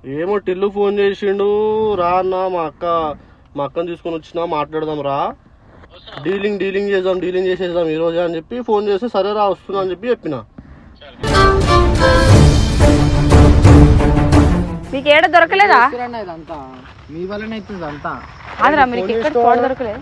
ఏమో టిల్లు ఫోన్ చేసిండు, రా అన్న మా అక్కని తీసుకొని వచ్చినా మాట్లాడదాం రా, డీలింగ్ చేసేద్దాం ఈ రోజే అని చెప్పి ఫోన్ చేస్తే సరే రా వస్తున్నా అని చెప్పి చెప్పిన. మీకు ఏడ దొరకలేదా? ఇదంతా మీ వల్లనే అవుతుంది అంతా. అదరా మీకు ఎక్కడ స్పాట్ దొరకలేదు?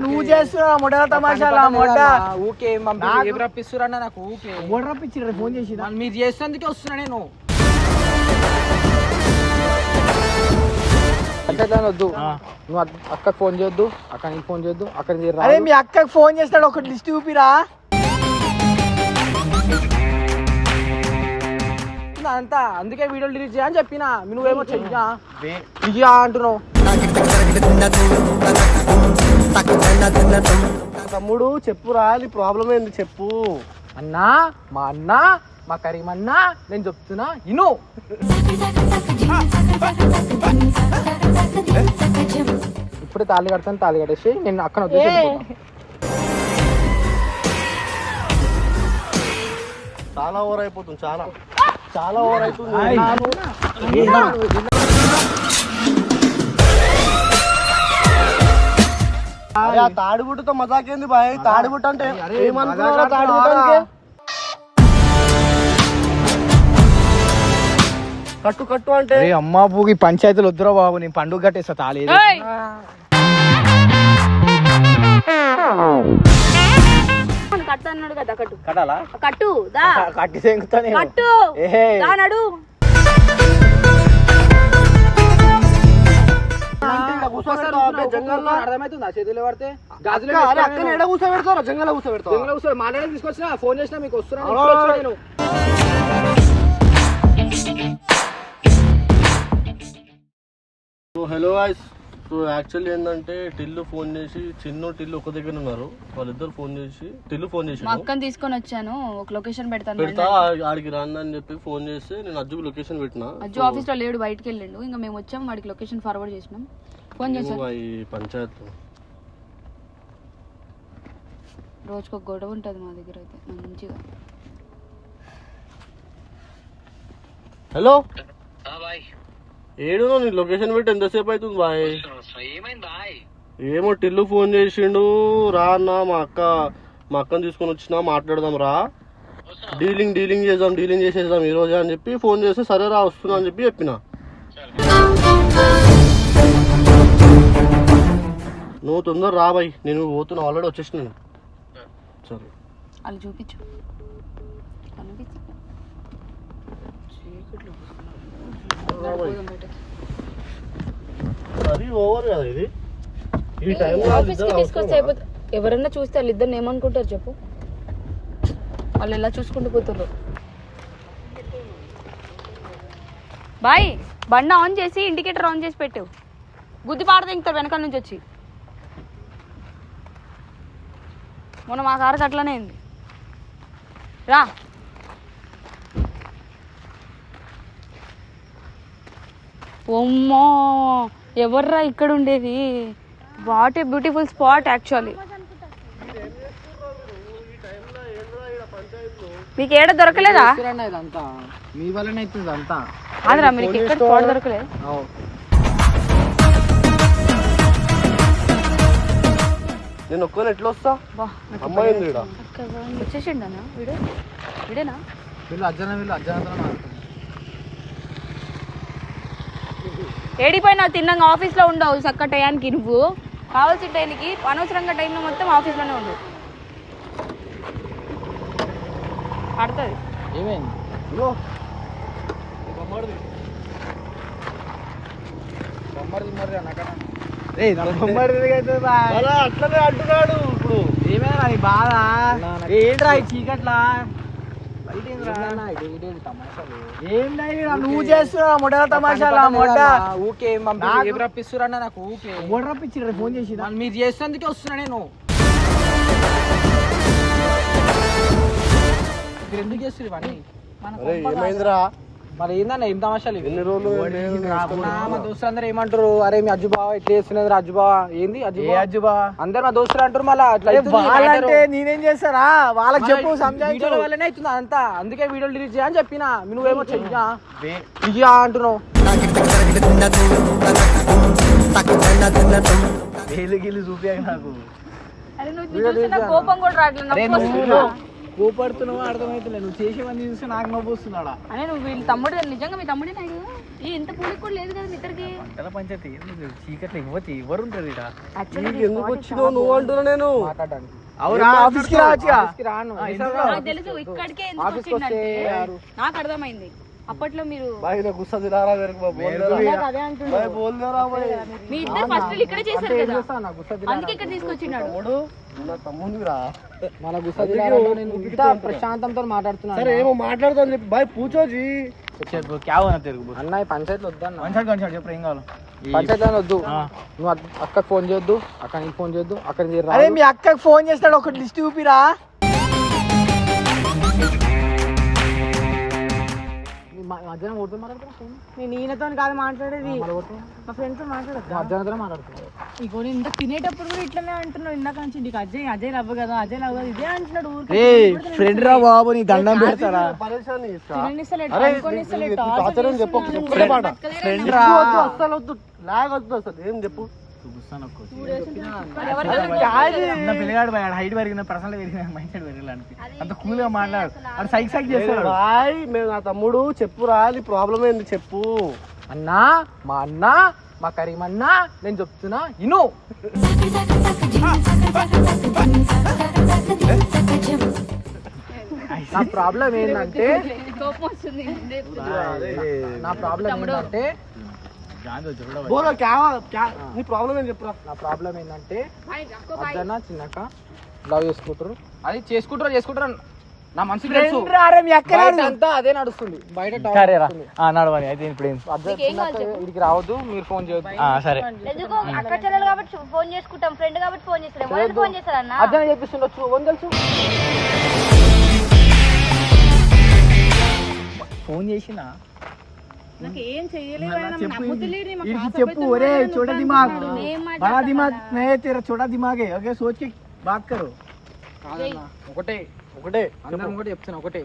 నువ్వు చేస్తున్నా మొదల తమాషాలా మొట్ట ఊకే రప్పిస్తున్నా నాకు ఊకే ఓడి రప్పించి ఫోన్ చేసి మీరు చేసినందుకే వస్తున్నా నేను. వద్దు నువ్వు అక్కకి ఫోన్ చేయొద్దు, అక్క నీకు ఫోన్ చేయొద్దు, అక్కడ అరే మీ అక్కకి ఫోన్ చేస్తాడు ఒక లిస్ట్ చూపిరా అంతా. అందుకే వీడియోలు డిలీట్ చేయని చెప్పినా, నువ్వేమో చెయ్యా చెయ్యా అంటున్నావు. తమ్ముడు చెప్పురా, నీ ప్రాబ్లం ఏంది చెప్పు. అన్నా మా అన్న మా కరీమన్నా నేను చెప్తున్నా ఇను. ఇప్పుడే తాళి కడతాను, తాళి కట్టేసి నేను అక్కడ చాలా ఓవర్ అయిపోతుంది, చాలా ఓవర్ అవుతుంది. తాడిబుట్టుతో మజాకేంది బాయ్? తాడిబుట్టు అంటే ఏమనుకున్నారా? తాడిబుట్టు అంటే కట్టు అంటే అమ్మ పూగి పంచాయతీలు వద్దురా బాబు, నేను పండుగ కట్టేస్తా తాళి. కట్టన్నాడు కదా, కట్టు కట్టాలా? కట్టు దా కట్టి తెంగుతానే కట్టు దానడు. అర్థమవుతుందా? చేతులు పడితే ఎడ కూర్చోబెడతారా? జంగల్లో కూర్చోబెడతారు. మాట్లాడి తీసుకొచ్చినా ఫోన్ చేసినా మీకు వస్తున్నా నేను. హలో గాయ్స్, సో యాక్చువల్లీ ఏంటంటే టిల్లు ఫోన్ చేసి, టిల్లు ఒక దగ్గర ఉన్నారు, వాళ్ళిద్దరు ఫోన్ చేసి టిల్లు ఫోన్ చేసి మా అక్కని తీసుకొని వచ్చాను, ఒక లొకేషన్ పెడతా ఆడికి రాండి అని చెప్పి ఫోన్ చేసి నేను అజ్జుకు లొకేషన్ పెట్టిన. అజ్జు ఆఫీస్ లో లేడు, బయటకు వెళ్ళిండు. ఇంకా మేము వచ్చాము, వాడికి లొకేషన్ ఫార్వర్డ్ చేసినాం. ఫోన్ చేసాను. ఈ పంచాయత్ రోజుకు ఒక గొడవ ఉంటుంది మా దగ్గర అయితే మంచిగా. హలో ఏడు, నీ లొకేషన్ పెట్టి ఎంతసేపు అవుతుంది బాయ్? ఏమో టిల్లు ఫోన్ చేసిండు, రా అన్న మా అక్కని తీసుకొని వచ్చినా మాట్లాడదాం రా, డీలింగ్ చేసేద్దాం ఈ రోజే అని చెప్పి ఫోన్ చేస్తే సరే రా వస్తున్నా అని చెప్పి చెప్పిన. నువ్వు తొందర రా బాయ్, నేను పోతున్నా, ఆల్రెడీ వచ్చేసిన. సరే అలా చూపించు. అది ఓవర్ కదా ఇది. ఈ టైంలో ఆఫీస్కి తీసుకొస్తే అయిపోతుంది. ఎవరన్నా చూస్తే వాళ్ళిద్దరిని ఏమనుకుంటారు చెప్పు? వాళ్ళు ఎలా చూసుకుంటూ పోతున్నారు. బాయ్ బండి ఆన్ చేసి ఇండికేటర్ ఆన్ చేసి పెట్టు, గుద్ది పాడదే ఇంకా వెనకాల నుంచి వచ్చి. మొన్న మా కారుకి అట్లనే అయింది. రా ఓమ్మో, ఎవర్రా ఇక్కడ ఉండేది? What a beautiful spot actually. మీకు ఏడ దొరకలేదా? ఇదంతా మీ వల్లనే అవుతుంది అంతా. అదరా మీకు ఎక్కడ స్పాట్ దొరకలేదు? నేను ఒక్కని ఎట్లా వస్తా? అమ్మాయి వచ్చేసిండనా వీడేనా? ఏడిపోయినావు? తిన్నాక ఆఫీస్లో ఉండవు చక్క టయానికి. నువ్వు కావాల్సిన టైంకి అనవసరంగా టైంలో మొత్తం ఆఫీస్లోనే ఉండు. పడుతుంది. అట్లనే అంటున్నాడు. ఇప్పుడు ఏమైనా బాధ ఏంట్రా ఈ చీకట్లా? నువ్వు చేస్తున్నా మొదల తమాషాలా మొట్ట ఊకే రప్పిస్తున్నా నాకు ఊకే ఓడి రప్పించి ఫోన్ చేసి మీరు చేసినందుకే వస్తున్నా నేను. ఎందుకు చేస్తున్నారు ఇవన్నీ? ఏమైందిరా? మరి ఏందన్న ఏం తమాషాలు ఇవి? ఎన్ని రోజులు మా దోస్తులు అందరూ ఏమంటారు, అరే మీ అజ్జు బావ ఇట్లా చేస్తున్నది అజ్జు బావ, ఏంది అజ్జు బావ అందరు మా దోస్తులు అంటారు. మళ్ళీ అట్లా వాళ్ళంటే నేనేం చేస్తారా, వాళ్ళకి చెప్పు వీడియోల వల్లనే అవుతుంది అంతా, అందుకే వీడియోలు డిలీట్ చేయని చెప్పినా. నువ్వేమో చెయ్యా ఇయ్యా అంటున్నావు. గిల్లు చూపించాక నాకు అరే నువ్వు చూసి నాకు కోపం కూడా రావట్లేదు, నవ్వు వస్తుందా? కోపడుతున్నావా అర్థమవుతుంది. నువ్వు చేసేవన్నీ చూస్తే నాకు నవ్వు వస్తున్నాడా. అరే నువ్వు వీళ్ళ తమ్ముడు, నిజంగా మీ తమ్ముడే నాడు ఇంత పూలికి కూడా లేదు కదా మీ ఇద్దరికి. తెల పంచాయతీ చీకట్లు ఇవ్వతి ఎవరు ఉంటారు ఇక్కడ. ఎందుకు వచ్చినావు నువ్వు అంటున్నా నేను మాట్లాడడానికి అవునా ఆఫీస్కి రావచ్చా? ఆఫీస్కి రాను. నాకు తెలుసు ఇక్కడికే ఎందుకు వచ్చిందంటే నాకు అర్థమైంది. అప్పట్లో మీరు భాయ్ నా గుస్సా దిలారా मेरे को बोल दे रहा అదే అంటున్నారు. भाई बोल दे रहा भाई మీ ఇద్దరు ఫస్ట్ ఇక్కడే చేశారు కదా, నాకు గుస్సా అందుకే ఇక్కడ తీసుకొచ్చినాడు. తమ్ముడు నా తమ్ముడిని రా మన గుస్సా దిలారా నేను ఇంత ప్రశాంతంతో మాట్లాడుతున్నాను. సరే ఏమో మాట్లాడతాను చెప్పి భాయ్ పూచోజీ చెప్పు క్యా హోనా తెరుగు బోల్. అన్న ఈ పంచాయతీలో వద్దన్న, పంచాయతీ చెప్పు ఏం కావాలి. పంచాయతీలో వద్దు. నువ్వు అక్కకి ఫోన్ చేయొద్దు, అక్క నీకు ఫోన్ చేయొద్దు, అక్కడ అరే మీ అక్కకి ఫోన్ చేస్తాడు, ఒక లిస్ట్ చూపిరా. మధ్యాహ్నం ఓడితో మాట్లాడుతున్నా. నేను ఈయనతో కాదు మాట్లాడేది, మా ఫ్రెండ్స్ తో మాట్లాడతా. మధ్యాహ్నం మాట్లాడుతున్నా. నీకు ఇంత తినేటప్పుడు కూడా ఇట్లనే అంటున్నావు. ఇందాక నుంచి నీకు అజయ్ లవ్ కదా, అజయ్ లవ్ కదా ఇదే అంటున్నాడు. ఫ్రెండ్ రా బాబు, నీ దండం పెడతారా. పరేషాన్ చేస్తా తిననిస్తలేడు, అరే పడుకోనిస్తలేడు, టార్చర్ చెప్పు ఫ్రెండ్ రా. అస్సలు వద్దు లాగ్ వద్దు అసలు ఏం చెప్పు చిన్న పిల్లగాడు హైట్ పెరిగిన పర్సనల్ పెరిగిన మైండ్ సెట్ పెరగాలంటే అంత కూల్ గా మాట్లాడు. అది సైక్ చేస్తాడు. భాయ్ మేము నా తమ్ముడు చెప్పురా నీ ప్రాబ్లం ఏంది చెప్పు. అన్నా మా అన్న మా కరీమన్నా నేను చెప్తున్నా ఇను. నా ప్రాబ్లం ఏంటంటే కోపం వస్తుంది. నా ప్రాబ్లం ఏంటంటే బోలో క్యా నీ ప్రాబ్లం ఏం చెప్పురా. నా ప్రాబ్లం ఏంటంటే బాయ్, అక్కో బాయ్. అద్దన్న చిన్నక లవ్ చేసుకుంటారు. అది చేసుకుంటారు నా మనసు తెలుసు. మీ అక్క బయట అంతా అదే నడుస్తుంది, బయట talk నడుస్తుంది. నడవని అయితే ఇప్పుడు ఏం నీకేం కావాలి చెప్పు? వీడికి రావద్దు, మీరు ఫోన్ చేయొద్దు. సరే ఎందుకు అక్క చెల్లెలు కాబట్టి ఫోన్ చేసుకుంటాం, ఫ్రెండ్ కాబట్టి ఫోన్ చేస్తాం. వాళ్ళు ఫోన్ చేస్తారన్న అద్దన్న చెప్పిస్తుండొచ్చు, ఓన్ తెలుసు. ఫోన్ చేసినా నాకు ఏం చేయలేదు, ఆయన నమ్ముతలేడు, నాకు వీడికి ఆశ చెప్పు, పెడుతున్నాడు. ఒరే छोटा दिमाग ఏం बड़ा మాట్లాడతావు दिमाग అలా? नहीं है तेरा, छोटा दिमाग है ओके सोच के बात करो. కాదన్న, ఒకటే ఒకటే అందరం కూడా చెప్తున్నా, ఒకటే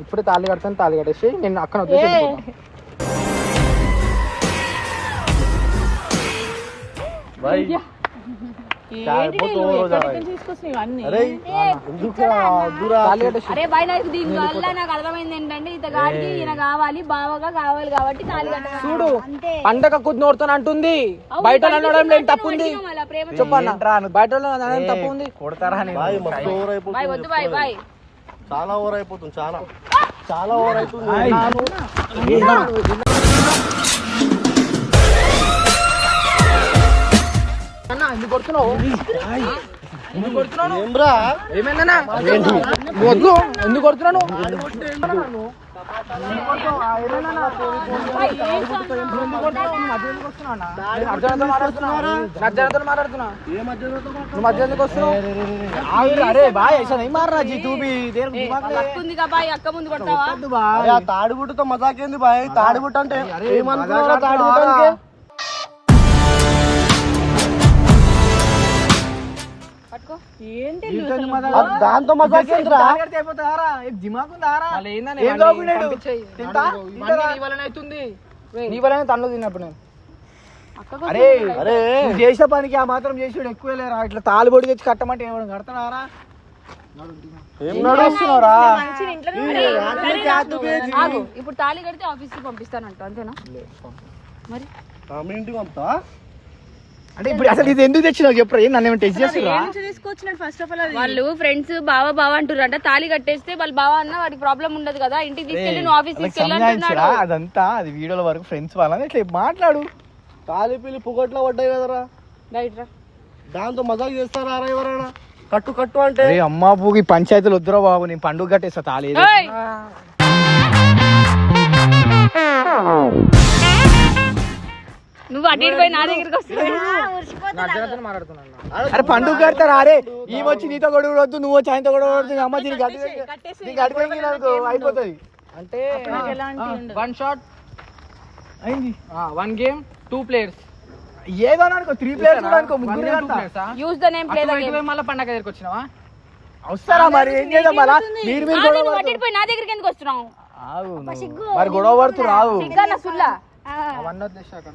ఇప్పుడే తాళి కడతాను, తాళి కట్టేసి నేను అక్కడ భాయ్ ఏంటి నువ్వు ఎక్కడి నుంచి తీసుకొచ్చినావు ఇవన్నీ? అరే ఎందుకు దూరా తాళి కట్టేసి అరే బాయ్, నాకు దీని వల్ల నాకు అర్థమైంది ఏంటంటే ఇతగాడికి ఈయన కావాలి, బావగా కావాలి కాబట్టి తాళి కట్టాలి. చూడు పండగ కుది నోడుతాను అంటుంది, బయట అనడం నేను తప్పుంది చెప్పన్న, బయట అనడం తప్పు ఉంది. కొడతారా భాయ్ మస్తు ఓవర్ బాయ్ అయిపోతుంది వద్దు బాయ్, బాయ్. చాలా ఓవర్ అయిపోతుంది చాలా చాలా ఓవర్ అవుతుంది. అన్న ఎందుకు కొడుతున్నావు? ఎందుకు కొడుతున్నావు? ఏమ్రా ఏమైందన్నా? నువ్వు వద్దు, ఎందుకు కొడుతున్నాను? अरे भाई ऐसा नहीं मारना जी तू भी देर दिमाग ले. అక్క ఉందిగా బాయ్, అక్క ముందు కొడతావా? వద్దు भाई. అరే ఆ తాడిబుట్టుతో మజాకేంది భాయ్. తాడిబుట్టు అంటే ఏమనుకున్నారా తాడిబుట్టు అంటే? పట్టుకో. ఏంటి నీతోని మజాక్? అది దాంతో మజాకేంద్రా. తాగడితే అయిపోతారా? ఏం దిమాగ్ ఉందా రా? మళ్ళీ ఏందని ఏం చదువుకున్నాడు? తింటా? నీ వల్లనే అవుతుంది, నీ వల్లనే తనలో తిన్నప్పుడు నేను. అక్కకు అరే అరే నువ్వు చేసిన పనికి ఆ మాత్రం చేసాడు ఎక్కువ లేరా. ఇట్లా తాలిబొడి తెచ్చి కట్టమంటే ఏమైనా కడతారా? ఏం నడుస్తున్నారా? మంచిగా ఇంట్లోనే ఆగు. ఇప్పుడు తాళి కడితే ఆఫీస్ కి పంపిస్తానంట, అంతేనా? మరి మీ ఇంటికి పంపుతావా? అంటే ఇప్పుడు అసలు ఇది ఎందుకు తెచ్చినావు చెప్పరా? ఏం నన్ను ఏమైనా టెస్ట్ చేస్తురా? వాళ్ళు ఫ్రెండ్స్ బావ బావ అంటున్నారంట, తాళి కట్టేస్తే వాళ్ళు బావ అన్న వాడికి ప్రాబ్లం ఉండదు కదా, ఇంటికి తీసుకెళ్ళి నువ్వు ఆఫీస్ తీసుకెళ్ళి అంటున్నాడు. అదంతా అది వీడియోల వరకు ఫ్రెండ్స్ వాళ్ళని ఇట్లా మాట్లాడు. తాలి పిల్లి పుగట్లో పడ్డాయి కదరా, రైట్ రా. దాంతో మజాక్ చేస్తారా ఎవరైనా? కట్టు కట్టు అంటే అరే అమ్మా పూకి పంచాయతీలు వద్దురా బాబు, నేను పండుగ కట్టేస్తా తాళి. ఏయ్! నువ్వు అటు ఇటు పోయి నా దగ్గరికి వస్తున్నావు. మాట్లాడుతున్నాను. అరే పండుగ కడతారా? అరే ఈ వచ్చి నీతో గొడవ వద్దు, నువ్వు వచ్చి ఆయనతో గొడవ వద్దు. అమ్మ దీనికి అడిపోయింది అయిపోతుంది. అంటే ఎలాంటి ఉండదు. 1 షాట్ అయింది 1 గేమ్ 2 ప్లేయర్స్. ఏదో అనుకో 3 ప్లేయర్స్ కూడా అనుకో ముగ్గురు use the name play the game. మళ్ళీ పండగ దగ్గరికి వచ్చినావా? వస్తారా మరి ఏం చేద్దాం మళ్ళా మీరు మీరు గొడవ పడుతున్నారు. పట్టిపోయి నా దగ్గరికి ఎందుకు వస్తున్నావు? ఆగు నువ్వు. మరి గొడవ పడుతూ రావు సిగ్గా నా సుల్లా. అవన్నీ వదిలేసాక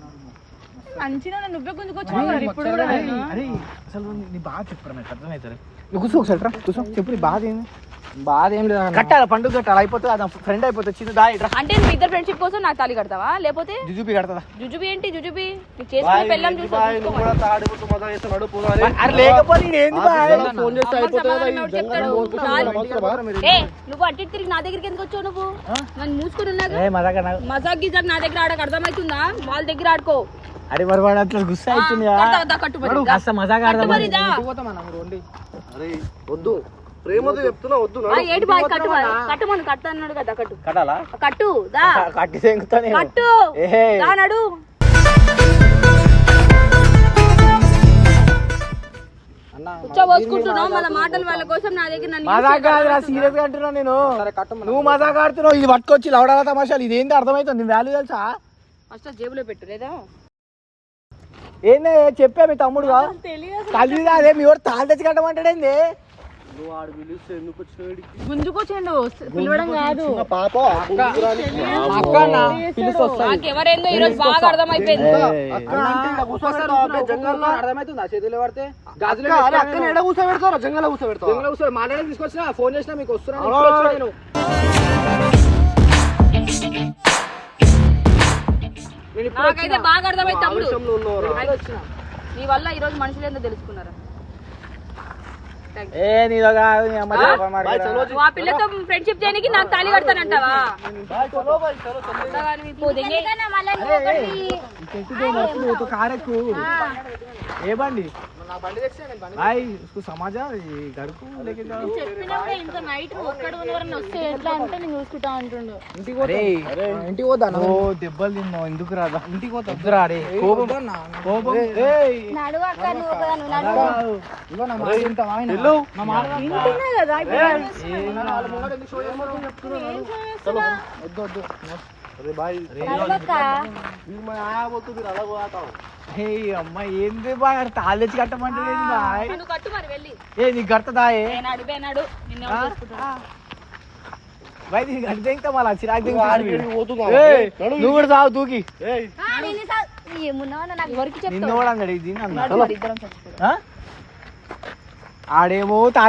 మంచిగా నువ్వే గుంజుకొచ్చినావు మరి ఇప్పుడు కూడా నన్ను. అరే అసలు నీ బాగా చెప్పురా నాకు అర్థమవుతుంది. నువ్వు కూర్చో ఒకసారి రా కూర్చో చెప్పు నీ బాధ ఏంది. బాధ ఏం లేదు కట్టాలి పండుగ కట్టాలి అయిపోతుంది అది ఫ్రెండ్ అయిపోతుంది చిన్న దాయి రా అంటే నువ్వు ఇద్దరు ఫ్రెండ్షిప్ కోసం నాకు తాళి కడతావా? లేకపోతే జుజుబి కడతా జుజుబి ఏంటి జుజుబి? నీకు చేసుకునే పెళ్ళం బాయ్ నువ్వు కూడా తాడిపోతూ మజా చేస్తున్నాడు పోదా అరే లేకపోతే నేను ఏంది బాయ్ ఫోన్ చేస్తే అయిపోతుంది కదా ఈ జంగల్ ఏ నువ్వు అట్టి ఇటు తిరిగి నా దగ్గరికి ఎందుకు వచ్చావు? నువ్వు నన్ను మూసుకుని ఉన్నాగా. ఏ మజాక మజాక్ గిజాక్ నా దగ్గర ఆడక అర్థమవుతుందా? వాళ్ళ దగ్గర ఆడుకో. అరే మరి వాడు అట్లా గుస్సా అవుతుంది కట్టుబడి కాస్త మజాక ఆడదాం అరే వద్దు ప్రేమతో చెప్తున్నా వద్దు ఏంటి బాయ్ కట్టుమను కట్టు అన్నాడు కదా కట్టు కట్టాలా కట్టు దా కట్టి తెంగుతానే కట్టు ఏహే దా నడు. పోసుకుంటున్నావు మళ్ళీ మాటలు వాళ్ళ కోసం నా దగ్గర నన్ను మజాక్ కాదురా సీరియస్ గా అంటున్నా నేను నువ్వు మజాక్ ఆడుతున్నావు ఇది పట్టుకొచ్చి లవడాల తమాషాలు ఇది ఏంది అర్థమవుతుంది వాల్యూ తెలుసా ఫస్ట్ జేబులో పెట్టు లేదా ఏంది చెప్పా మీ తమ్ముడుగా కలిసి అదే మీ వాడు తాళి తెచ్చి కట్టమంటాడేంది నువ్వు ఆడు పిలిస్తే ఎందుకు వచ్చినాడు గుంజుకొచ్చిండు పిలవడం కాదు. పాప నాకెవరేందో ఈ రోజు బాగా అర్థమైపోయింది. అర్థమవుతుందా? చేతులు పడితే అక్కడ ఎడ కూర్చోబెడతారా జంగల్ కూర్చోబెడతావు మాట్లాడి తీసుకొచ్చిన ఫోన్ చేసినా మీకు వస్తున్నా నేను నాకైతే బాగా అర్థమైంది తమ్ముడు. ఆవేశంలో ఉన్నవారా? నీ వల్ల ఈ రోజు మనుషులు ఏందో తెలుసుకున్నారా? ఏ నీదో కాదు నీ అమ్మ చెప్ప మరి బాయ్ చలో నువ్వు ఆ పిల్లతో ఫ్రెండ్షిప్ చేయడానికి నాకు తాళి కడతానంటావా? బాయ్ చలో బాయ్ చలో ఒక కారెక్కు ఏ బండి भाई उसको समझा ये घर को लेके जाओ చెప్పినప్పుడు ఇంత నైట్ ఒక్కడ ఎవరైనా వస్తే ఎట్లా అంటే నేను చూసుకుంటా అంటుండు. ఇంటికి పోతా ఓ దెబ్బలు తిన్నావు ఎందుకు రాదా ఇంటికి పోతా వద్దురా రే కోపం కోపం ఏయ్ నడువు అక్క నువ్వు కదా నువ్వు నడువు. ఇగో నా మాట వింటావా? ఇల్లు వింటున్నా కదా వద్దు अरे भाई నడువు అక్క. फिर मैं आया वो तो फिर अलग आता हूँ హే అమ్మ ఏంది బాయ్ అక్కడ తాళి తెచ్చి కట్టమంటే బాయ్ నువ్వు కట్టు మరి వెళ్ళి. ఏ నీకు కడతదా ఏ నాడు బేనాడు నిన్ను బాయ్ నీకు కడితే ఇంకా మళ్ళీ చిరాకు ఆడికి పోతున్నా నువ్వు కూడా సాగు తూకి ఏమున్నావు నాకు ఎవరికి నిన్ను చెప్తావు? కూడా అన్నాడు ఇది అన్నాడు నడు మరి ఇద్దరం చచ్చిపోదాం. ఆడేమో తాళి